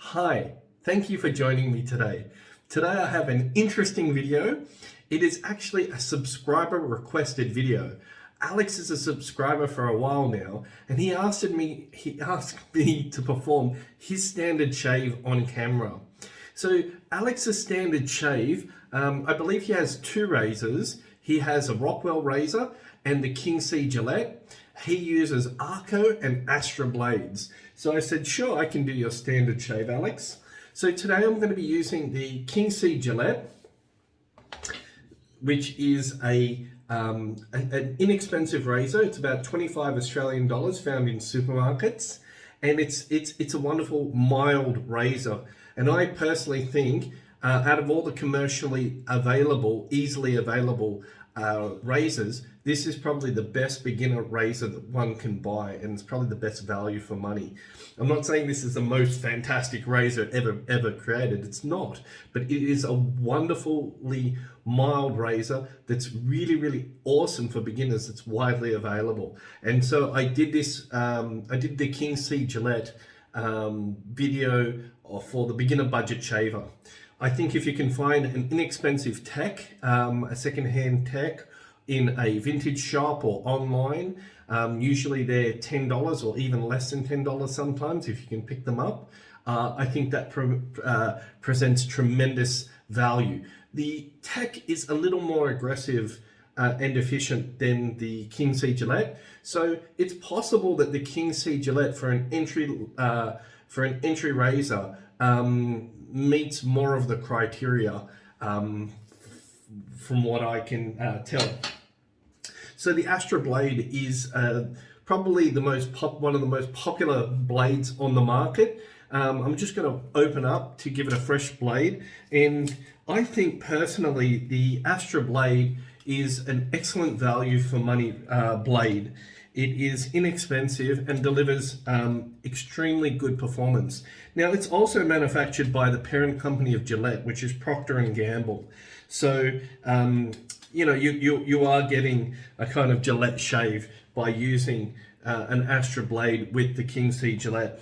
Hi, thank you for joining me today. Today I have an interesting video. It is actually a subscriber requested video. Alex is a subscriber for a while now, and he asked me to perform his standard shave on camera. So Alex's standard shave, I believe he has two razors. He has a Rockwell razor and the C Gillette. He uses Arko and Astra blades. So I said, sure, I can do your standard shave, Alex. So today I'm going to be using the C Gillette, which is an inexpensive razor. It's about 25 Australian dollars, found in supermarkets. And it's a wonderful, mild razor. And I personally think, out of all the commercially available, easily available razors, this is probably the best beginner razor that one can buy, and it's probably the best value for money. I'm not saying this is the most fantastic razor ever created. It's not, but it is a wonderfully mild razor that's really awesome for beginners. It's widely available, and so I did this. I did the C Gillette video for the beginner budget shaver. I think if you can find an inexpensive tech, a second-hand tech in a vintage shop or online, usually they're $10 or even less than $10 sometimes if you can pick them up. I think that presents tremendous value. The tech is a little more aggressive and efficient than the C Gillette, so it's possible that the C Gillette for an entry razor meets more of the criteria from what I can tell. So the Astra blade is probably one of the most popular blades on the market. I'm just going to open up to give it a fresh blade, and I think personally the Astra blade is an excellent value for money blade. It is inexpensive and delivers extremely good performance. Now, it's also manufactured by the parent company of Gillette, which is Procter & Gamble. So, you know, you are getting a kind of Gillette shave by using an Astra blade with the C Gillette.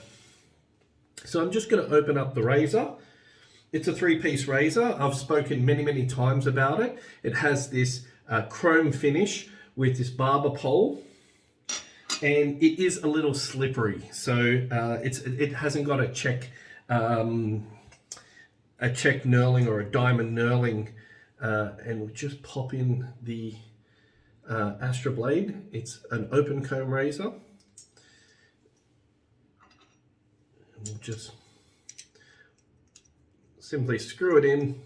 So I'm just going to open up the razor. It's a three-piece razor. I've spoken many times about it. It has this chrome finish with this barber pole, and it is a little slippery. So it hasn't got a check knurling or a diamond knurling. And we'll just pop in the Astra blade. It's an open comb razor. And we'll just simply screw it in.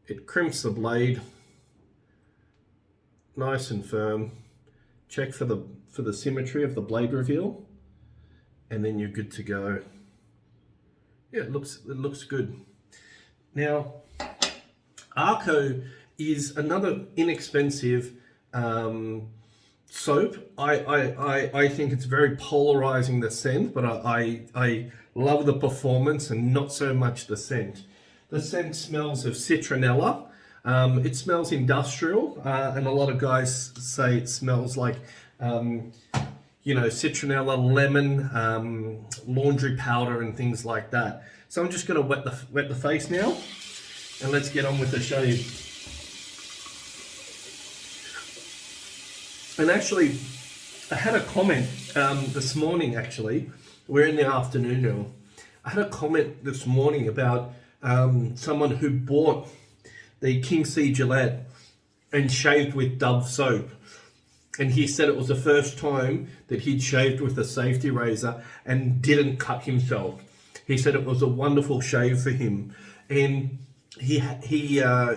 It crimps the blade nice and firm. Check for the symmetry of the blade reveal, and then you're good to go. Yeah, it looks good. Now, Arko is another inexpensive soap. I think it's very polarizing, the scent, but I love the performance and not so much the scent. The scent smells of citronella. It smells industrial, and a lot of guys say it smells like you know, citronella, lemon, laundry powder, and things like that. So I'm just going to wet the face now. And let's get on with the shave. And actually, I had a comment this morning, actually. We're in the afternoon now. I had a comment this morning about someone who bought the C Gillette and shaved with Dove soap. And he said it was the first time that he'd shaved with a safety razor and didn't cut himself. He said it was a wonderful shave for him. And he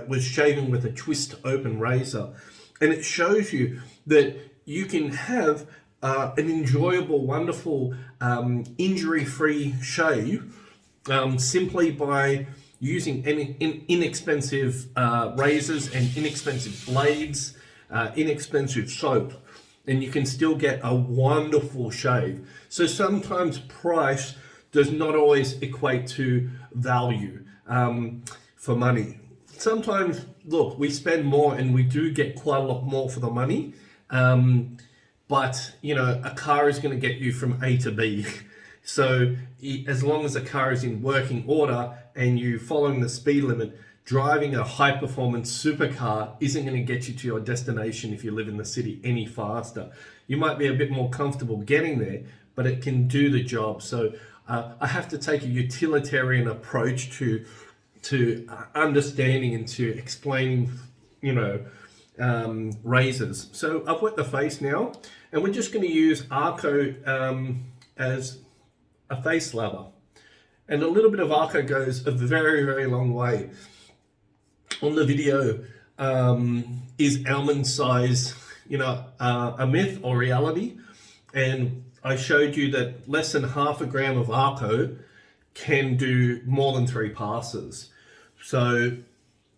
was shaving with a twist open razor, and it shows you that you can have an enjoyable, wonderful, injury-free shave simply by using inexpensive razors and inexpensive blades, inexpensive soap, and you can still get a wonderful shave. So sometimes price does not always equate to value. For money. Sometimes, look, we spend more and we do get quite a lot more for the money, but you know, a car is going to get you from A to B. So as long as the car is in working order and you following the speed limit, driving a high performance supercar isn't going to get you to your destination if you live in the city any faster. You might be a bit more comfortable getting there, but it can do the job. So I have to take a utilitarian approach to understanding and to explaining, razors. So I've wet the face now, and we're just going to use Arko as a face lather. And a little bit of Arko goes a very, very long way. On the video, is almond size, a myth or reality? And I showed you that less than half a gram of Arko can do more than 3 passes. So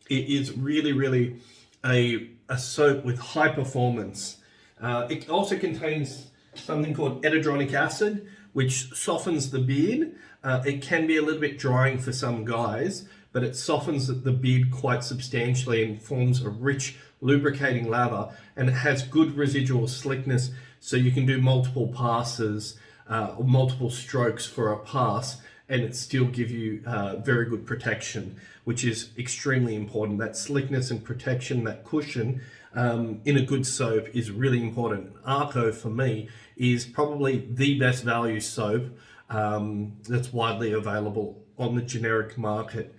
it is really, really a soap with high performance. It also contains something called edredonic acid, which softens the beard. It can be a little bit drying for some guys, but it softens the beard quite substantially and forms a rich lubricating lather, and it has good residual slickness, so you can do multiple passes or multiple strokes for a pass, and it still give you very good protection, which is extremely important. That slickness and protection, that cushion in a good soap is really important. Arko, for me, is probably the best value soap that's widely available on the generic market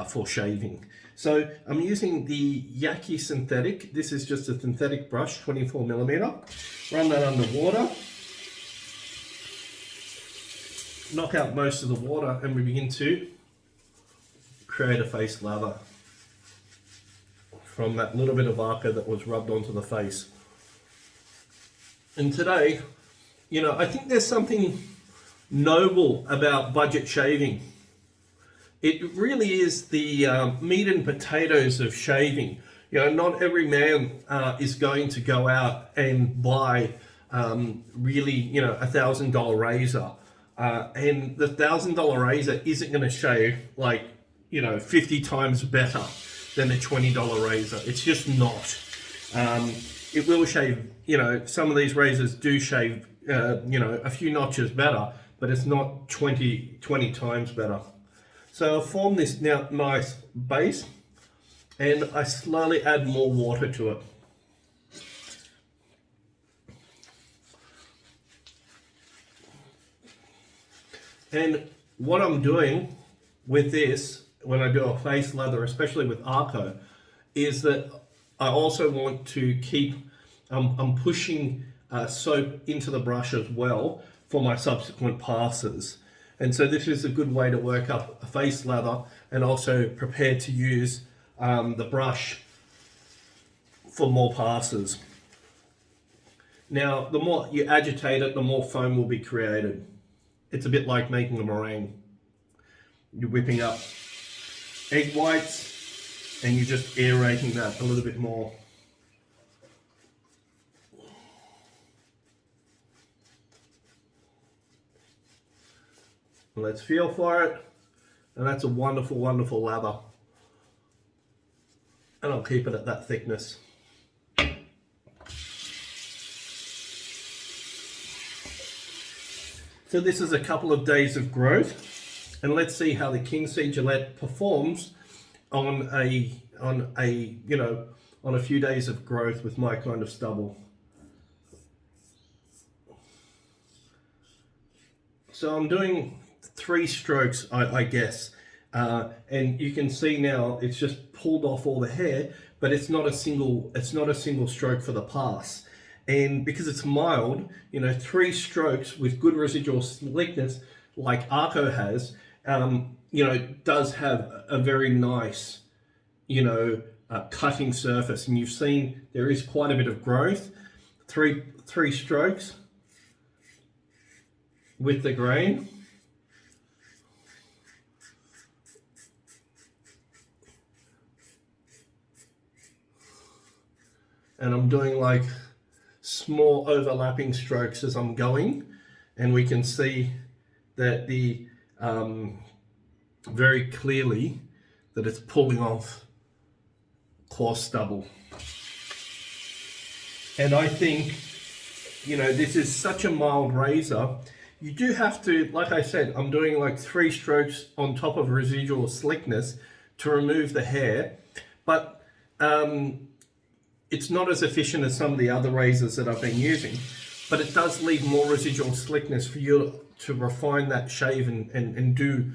for shaving. So I'm using the Yaqi synthetic. This is just a synthetic brush, 24mm. Run that under water. Knock out most of the water, and we begin to create a face lather from that little bit of Arko that was rubbed onto the face. And today, I think there's something noble about budget shaving. It really is the meat and potatoes of shaving. Not every man is going to go out and buy really, $1,000 razor. And the $1,000 razor isn't going to shave 50 times better than a $20 razor. It's just not. It will shave, some of these razors do shave, a few notches better, but it's not 20 times better. So I'll form this now nice base, and I slowly add more water to it. And what I'm doing with this, when I do a face lather, especially with Arko, is that I also want to keep, I'm pushing soap into the brush as well for my subsequent passes. And so this is a good way to work up a face lather and also prepare to use the brush for more passes. Now, the more you agitate it, the more foam will be created. It's a bit like making a meringue. You're whipping up egg whites and you're just aerating that a little bit more. Let's feel for it, and that's a wonderful, wonderful lather. And I'll keep it at that thickness. So this is a couple of days of growth, and let's see how the King C Gillette performs on a few days of growth with my kind of stubble. So I'm doing 3 strokes, I guess, and you can see now it's just pulled off all the hair, but it's not a single stroke for the pass. And because it's mild, 3 strokes with good residual slickness, like Arko has, does have a very nice, cutting surface. And you've seen there is quite a bit of growth. Three strokes with the grain. And I'm doing like small overlapping strokes as I'm going, and we can see that the very clearly that it's pulling off coarse stubble. And I think, this is such a mild razor, you do have to, like I said, I'm doing like 3 strokes on top of residual slickness to remove the hair, but it's not as efficient as some of the other razors that I've been using, but it does leave more residual slickness for you to refine that shave and do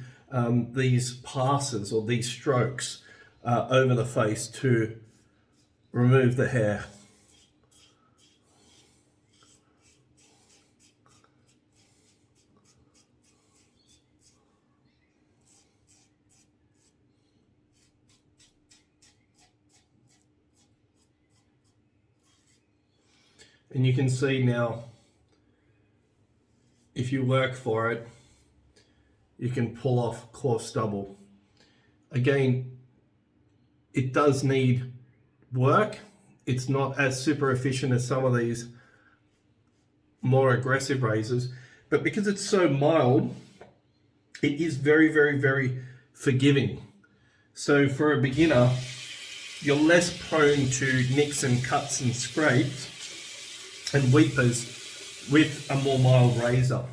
these passes or these strokes over the face to remove the hair. And you can see now, if you work for it, you can pull off coarse stubble. Again, it does need work. It's not as super efficient as some of these more aggressive razors, but because it's so mild, it is very, very, very forgiving. So for a beginner, you're less prone to nicks and cuts and scrapes and weepers with a more mild razor.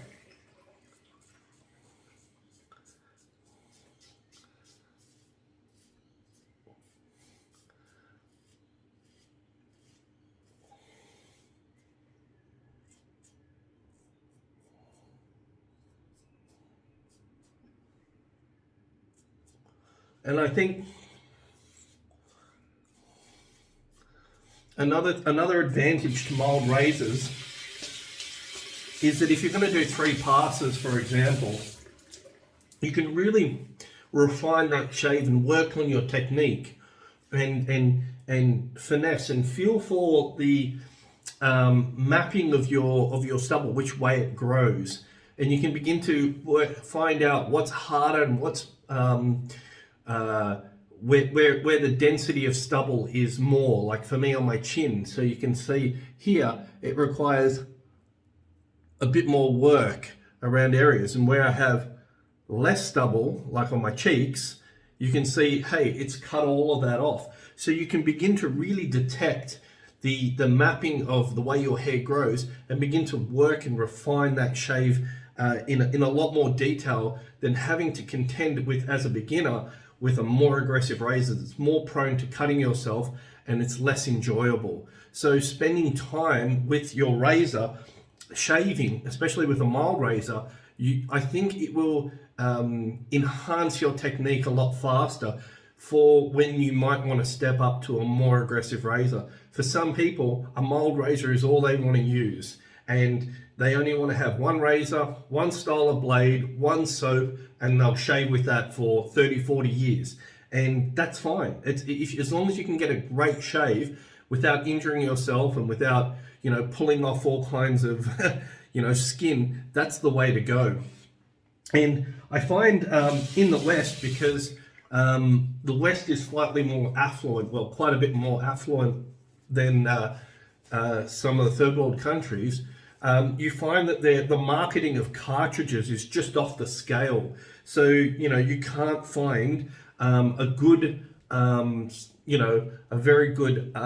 And I think another advantage to mild razors is that if you're going to do 3 passes, for example, you can really refine that shave and work on your technique and finesse and feel for the mapping of your stubble, which way it grows, and you can begin to find out what's harder and what's where the density of stubble is more. Like for me on my chin, so you can see here it requires a bit more work around areas, and where I have less stubble, like on my cheeks, you can see, hey, it's cut all of that off. So you can begin to really detect the mapping of the way your hair grows and begin to work and refine that shave in a lot more detail than having to contend with, as a beginner, with a more aggressive razor that's more prone to cutting yourself and it's less enjoyable. So spending time with your razor, shaving, especially with a mild razor, I think it will enhance your technique a lot faster for when you might want to step up to a more aggressive razor. For some people, a mild razor is all they want to use, and they only want to have one razor, one style of blade, one soap, and they'll shave with that for 30, 40 years. And that's fine. As long as you can get a great shave without injuring yourself and without, pulling off all kinds of, skin, that's the way to go. And I find in the West, because the West is slightly more affluent, well, quite a bit more affluent than some of the third world countries, you find that the marketing of cartridges is just off the scale. So, you can't find a good, a very good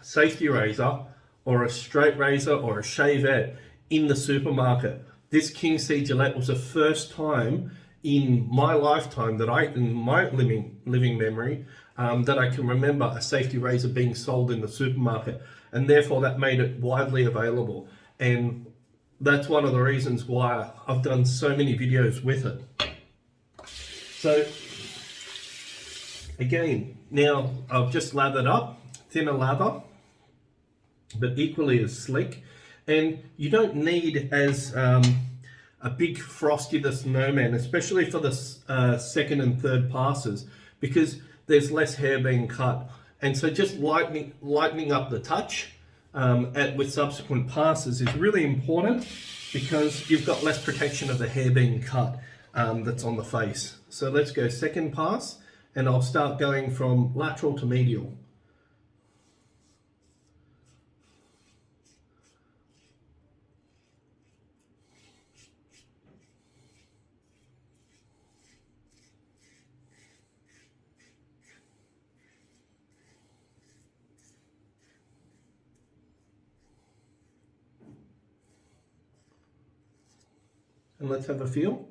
safety razor or a straight razor or a shavette in the supermarket. This King C Gillette was the first time in my lifetime in my living memory, that I can remember a safety razor being sold in the supermarket, and therefore that made it widely available. And that's one of the reasons why I've done so many videos with it. So again, now I've just lathered up, thinner lather, but equally as slick. And you don't need as a big Frosty the Snowman, especially for the second and third passes, because there's less hair being cut. And so just lightening up the touch with subsequent passes is really important, because you've got less protection of the hair being cut that's on the face. So let's go second pass, and I'll start going from lateral to medial. and let's have a feel.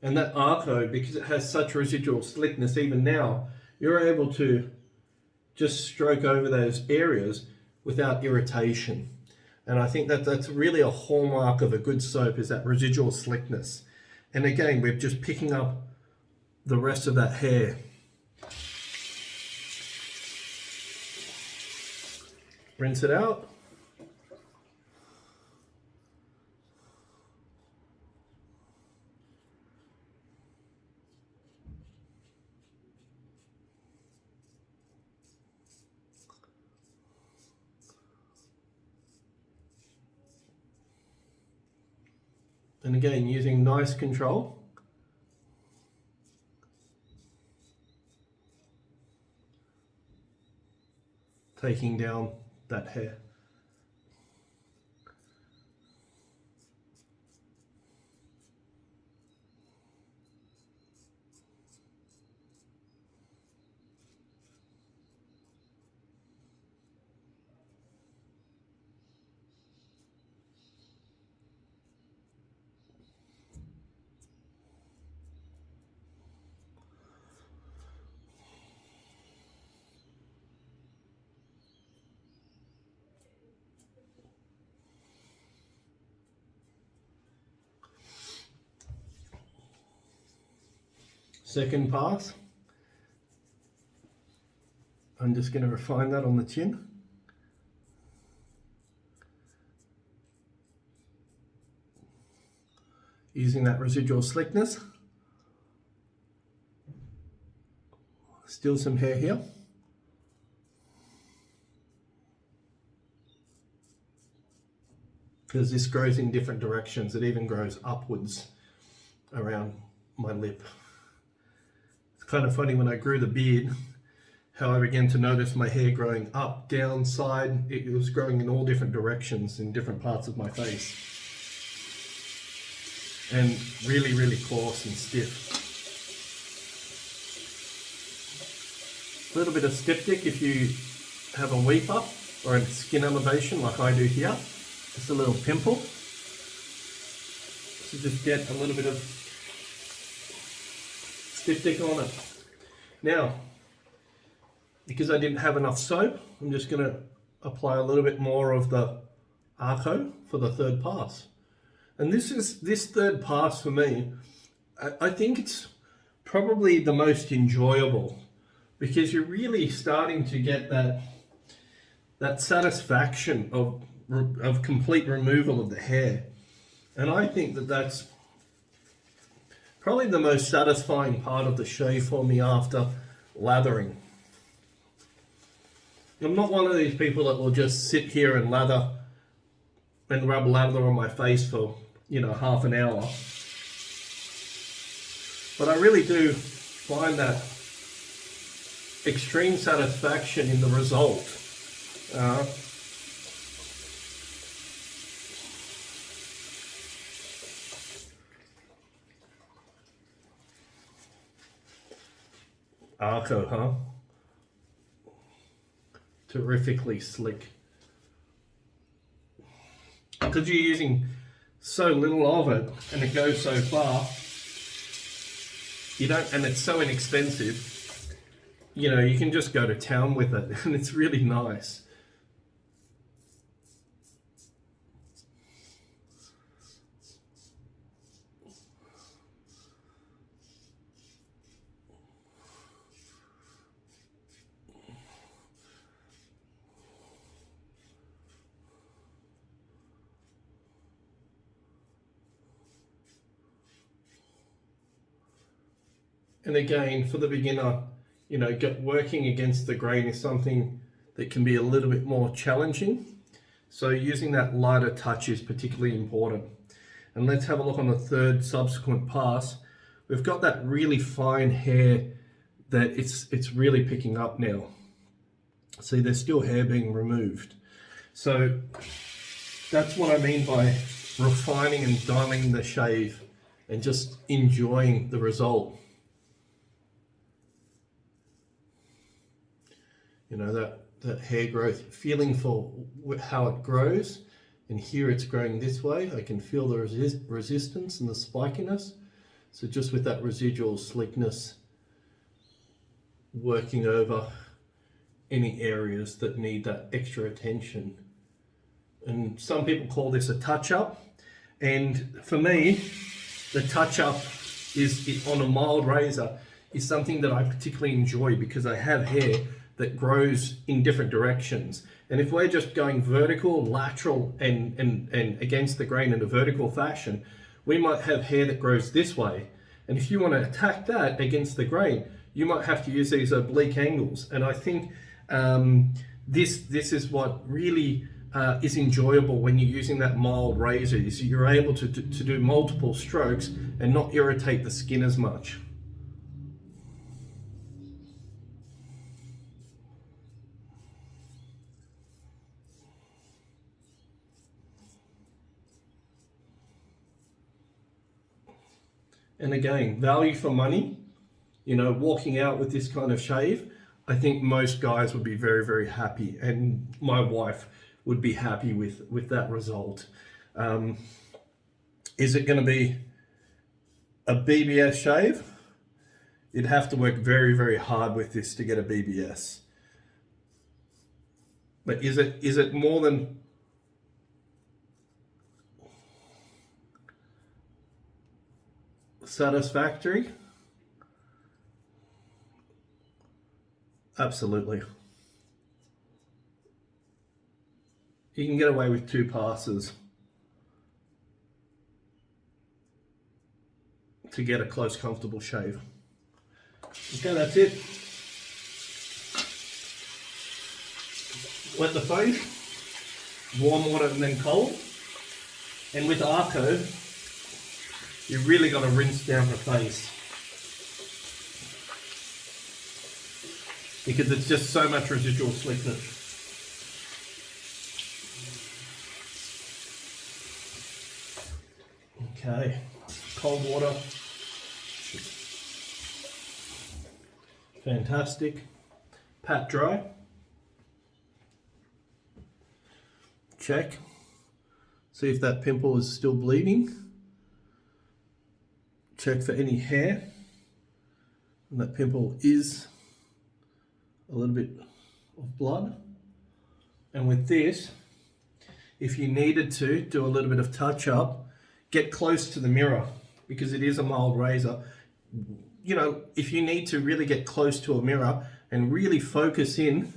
And that Arko, because it has such residual slickness, even now, you're able to just stroke over those areas without irritation. And I think that that's really a hallmark of a good soap, is that residual slickness. And again, we're just picking up the rest of that hair. Rinse it out. And again, using nice control. Taking down that hair. Second pass, I'm just going to refine that on the chin. Using that residual slickness. Still some hair here. Because this grows in different directions. It even grows upwards around my lip. Kind of funny when I grew the beard, how I began to notice my hair growing up, down, side. It was growing in all different directions in different parts of my face. And really, really coarse and stiff. A little bit of styptic if you have a weeper or a skin elevation like I do here. Just a little pimple. So just get a little bit of styptic on it. Now, because I didn't have enough soap, I'm just going to apply a little bit more of the Arko for the third pass. And this third pass for me, I think it's probably the most enjoyable, because you're really starting to get that satisfaction of complete removal of the hair. And I think that that's probably the most satisfying part of the shave for me after lathering. I'm not one of these people that will just sit here and lather and rub lather on my face for, half an hour. But I really do find that extreme satisfaction in the result. Arko, huh? Terrifically slick. Because you're using so little of it and it goes so far, and it's so inexpensive, you can just go to town with it and it's really nice. And again, for the beginner, working against the grain is something that can be a little bit more challenging. So using that lighter touch is particularly important. And let's have a look on the third subsequent pass. We've got that really fine hair that it's really picking up now. See, there's still hair being removed. So that's what I mean by refining and dialing the shave and just enjoying the result. That hair growth, feeling for how it grows And here it's growing this way. I can feel the resistance and the spikiness. So just with that residual slickness, working over any areas that need that extra attention. And some people call this a touch-up. And for me, the touch-up is on a mild razor is something that I particularly enjoy because I have hair that grows in different directions. And if we're just going vertical, lateral, and against the grain in a vertical fashion, we might have hair that grows this way. And if you want to attack that against the grain, you might have to use these oblique angles. And I think this is what really is enjoyable when you're using that mild razor, is you're able to do multiple strokes and not irritate the skin as much. And again, value for money, you know, walking out with this kind of shave, I think most guys would be very, very happy. And my wife would be happy with that result. Is it going to be a BBS shave? You'd have to work very, very hard with this to get a BBS. But is it more than satisfactory? Absolutely. You can get away with 2 passes to get a close, comfortable shave. Okay, that's it. Wet the face, warm water and then cold. And with Arko, you really got to rinse down the face because it's just so much residual slickness. Okay, cold water. Fantastic. Pat dry. Check. See if that pimple is still bleeding. Check for any hair. And that pimple is a little bit of blood. And with this, if you needed to do a little bit of touch up, get close to the mirror because it is a mild razor. You know, if you need to really get close to a mirror and really focus in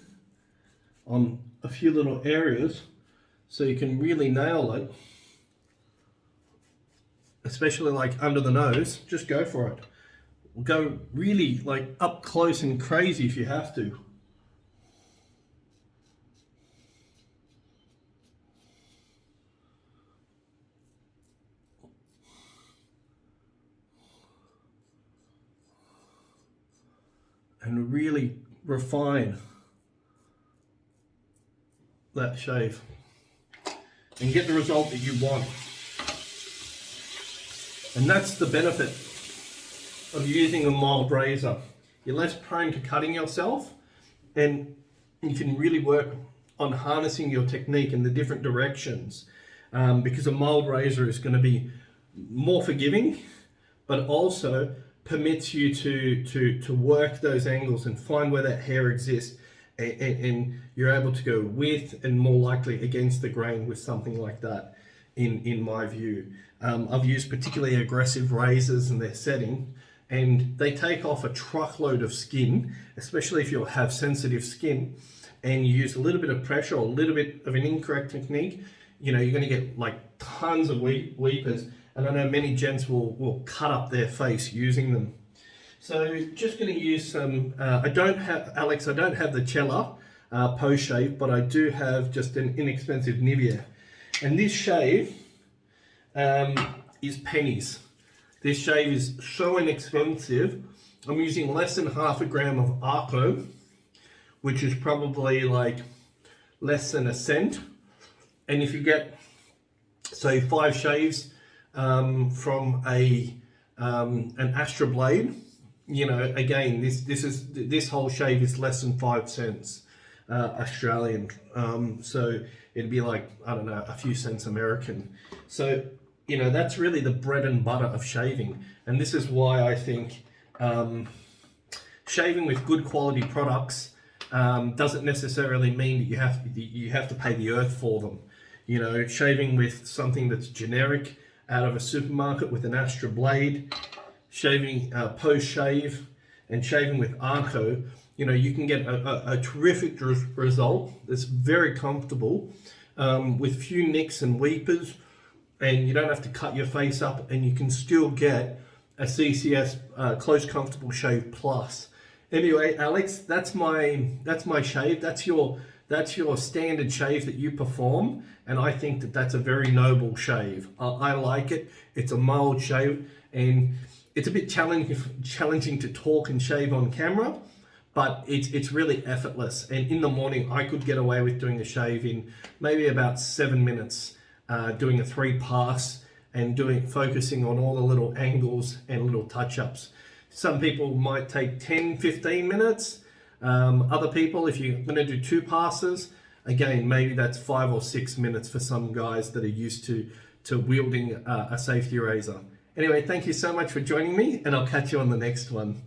on a few little areas so you can really nail it, especially like under the nose, just go for it. Go really like up close and crazy if you have to. And really refine that shave and get the result that you want. And that's the benefit of using a mild razor. You're less prone to cutting yourself and you can really work on harnessing your technique in the different directions because a mild razor is going to be more forgiving, but also permits you to work those angles and find where that hair exists, and you're able to go with and more likely against the grain with something like that, in my view. I've used particularly aggressive razors in their setting, and they take off a truckload of skin, especially if you have sensitive skin, and you use a little bit of pressure or a little bit of an incorrect technique, you know, you're going to get like tons of weepers. And I know many gents will cut up their face using them. So just going to use some, I don't have the Cella post-shave, but I do have just an inexpensive Nivea. And this shave is pennies. This shave is so inexpensive. I'm using less than half a gram of Arko, which is probably like less than a cent. And if you get, say, 5 shaves from an Astra blade, you know, again, this whole shave is less than 5 cents Australian. So it'd be like, I don't know, a few cents American. So, you know, that's really the bread and butter of shaving. And this is why I think shaving with good quality products doesn't necessarily mean that you have to pay the earth for them. You know, shaving with something that's generic out of a supermarket with an Astra blade, shaving post-shave, and shaving with Arko, you know, you can get a terrific result that's very comfortable with few nicks and weepers, and you don't have to cut your face up, and you can still get a CCS Close Comfortable Shave Plus. Anyway, Alex, that's my shave. That's your standard shave that you perform, and I think that that's a very noble shave. I like it. It's a mild shave, and it's a bit challenging to talk and shave on camera, but it's really effortless. And in the morning, I could get away with doing a shave in maybe about 7 minutes, doing a 3-pass and focusing on all the little angles and little touch-ups. Some people might take 10-15 minutes. Other people, if you're going to do 2 passes, again, maybe that's 5 or 6 minutes for some guys that are used to wielding a safety razor. Anyway, thank you so much for joining me, and I'll catch you on the next one.